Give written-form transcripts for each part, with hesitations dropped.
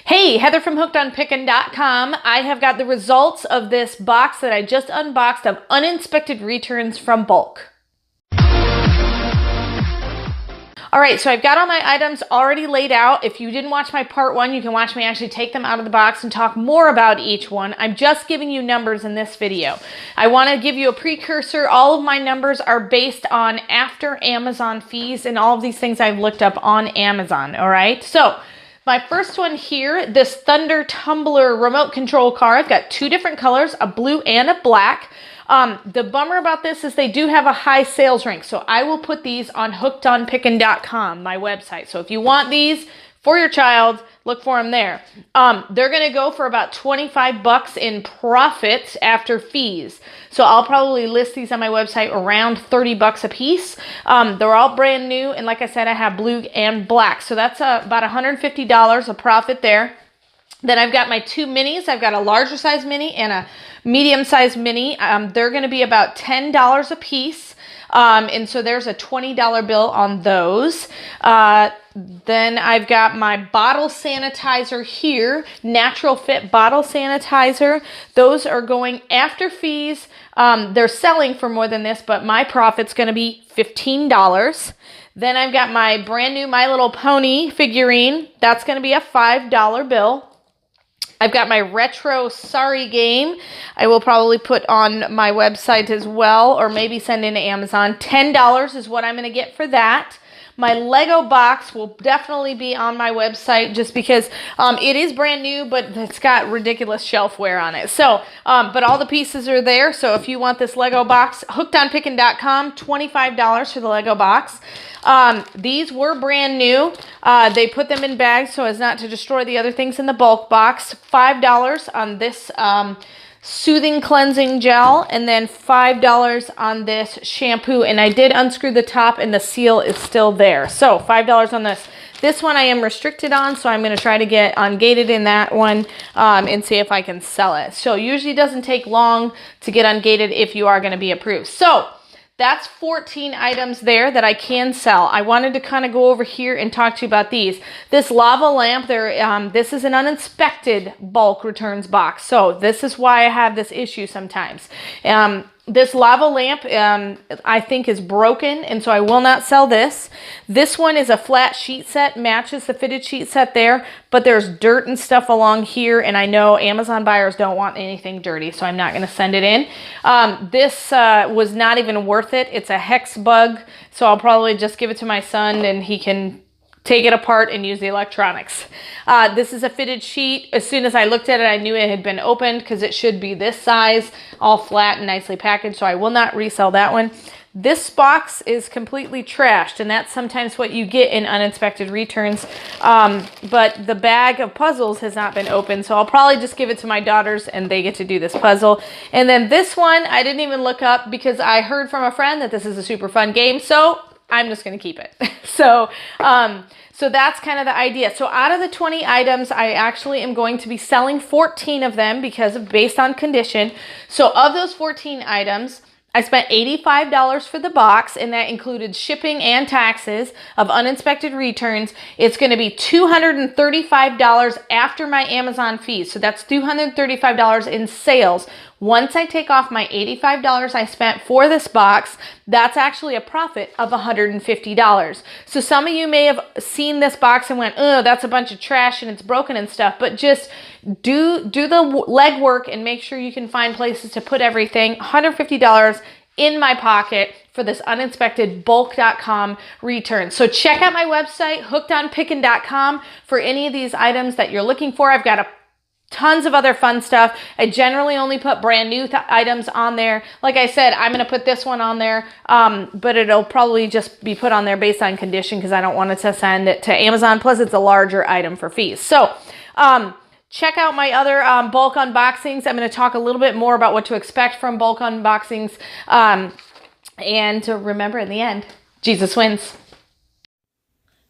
Hey, Heather from hookedonpickin.com. I have got the results of this box that I just unboxed of uninspected returns from bulk. All right, so I've got all my items already laid out. If you didn't watch my part one, you can watch me actually take them out of the box and talk more about each one. I'm just giving you numbers in this video. I want to give you a precursor. All of my numbers are based on after Amazon fees and all of these things I've looked up on Amazon, all right? So my first one here, this Thunder Tumbler remote control car. I've got two different colors, a blue and a black. The bummer about this is they do have a high sales rank, so I will put these on hookedonpickin.com, my website. So if you want these for your child, look for them there. They're going to go for about 25 bucks in profit after fees. So I'll probably list these on my website around 30 bucks a piece. They're all brand new, and like I said, I have blue and black. So that's about $150 of profit there. Then I've got my two minis. I've got a larger size mini and a medium size mini. They're going to be about $10 a piece. And so there's a $20 bill on those. Then I've got my bottle sanitizer here, Natural Fit bottle sanitizer. Those are going after fees. They're selling for more than this, but my profit's going to be $15. Then I've got my brand new My Little Pony figurine. That's going to be a $5 bill. I've got my retro Sorry game. I will probably put on my website as well, or maybe send into Amazon. $10 is what I'm going to get for that. My Lego box will definitely be on my website just because it is brand new, but it's got ridiculous shelf wear on it. So, but all the pieces are there. So if you want this Lego box, hookedonpickin.com, $25 for the Lego box. These were brand new. They put them in bags so as not to destroy the other things in the bulk box. $5 on this soothing cleansing gel, and then $5 on this shampoo. And I did unscrew the top and the seal is still there. So $5 on this. This one I am restricted on, so I'm going to try to get ungated in that one and see if I can sell it. So usually doesn't take long to get ungated if you are going to be approved. So that's 14 items there that I can sell. I wanted to kind of go over here and talk to you about these. This lava lamp, this is an uninspected bulk returns box. So this is why I have this issue sometimes. This lava lamp, I think is broken, and so I will not sell this. This one is a flat sheet set, matches the fitted sheet set there, but there's dirt and stuff along here, and I know Amazon buyers don't want anything dirty, so I'm not going to send it in. This was not even worth it. It's a hex bug, so I'll probably just give it to my son, and he can take it apart and use the electronics. This is a fitted sheet. As soon as I looked at it, I knew it had been opened because it should be this size, all flat and nicely packaged, so I will not resell that one. This box is completely trashed, and that's sometimes what you get in uninspected returns. But the bag of puzzles has not been opened, so I'll probably just give it to my daughters and they get to do this puzzle. And then this one, I didn't even look up because I heard from a friend that this is a super fun game, so I'm just going to keep it. So that's kind of the idea. So out of the 20 items, I actually am going to be selling 14 of them because of based on condition. So of those 14 items, I spent $85 for the box, and that included shipping and taxes of uninspected returns. It's going to be $235 after my Amazon fees. So that's $235 in sales. Once I take off my $85 I spent for this box, that's actually a profit of $150. So some of you may have seen this box and went, oh, that's a bunch of trash and it's broken and stuff, but just do the legwork and make sure you can find places to put everything. $150 in my pocket for this uninspected bulk.com return. So check out my website, hookedonpickin.com, for any of these items that you're looking for. I've got tons of other fun stuff. I generally only put brand new items on there. Like I said, I'm going to put this one on there, but it'll probably just be put on there based on condition because I don't want it to send it to Amazon. Plus, it's a larger item for fees. So check out my other bulk unboxings. I'm going to talk a little bit more about what to expect from bulk unboxings. And to remember, in the end, Jesus wins.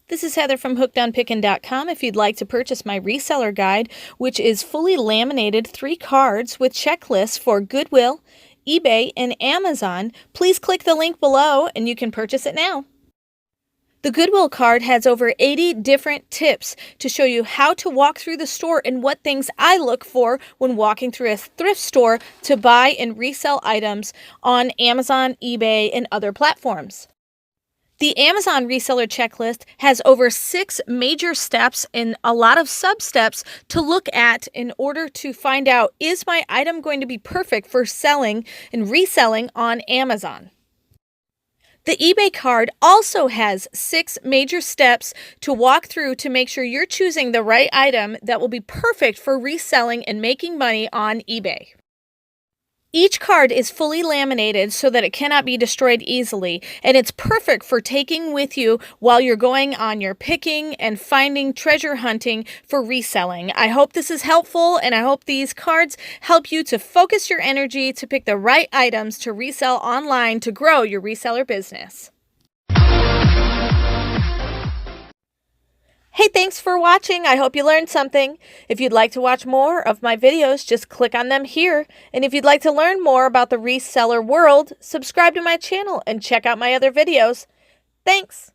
This is Heather from hookedonpickin.com. If you'd like to purchase my reseller guide, which is fully laminated 3 cards with checklists for Goodwill, eBay, and Amazon, please click the link below and you can purchase it now. The Goodwill card has over 80 different tips to show you how to walk through the store and what things I look for when walking through a thrift store to buy and resell items on Amazon, eBay, and other platforms. The Amazon reseller checklist has over 6 major steps and a lot of sub-steps to look at in order to find out, is my item going to be perfect for selling and reselling on Amazon? The eBay card also has 6 major steps to walk through to make sure you're choosing the right item that will be perfect for reselling and making money on eBay. Each card is fully laminated so that it cannot be destroyed easily, and it's perfect for taking with you while you're going on your picking and finding treasure hunting for reselling. I hope this is helpful, and I hope these cards help you to focus your energy to pick the right items to resell online to grow your reseller business. Hey, thanks for watching. I hope you learned something. If you'd like to watch more of my videos, just click on them here. And if you'd like to learn more about the reseller world, subscribe to my channel and check out my other videos. Thanks.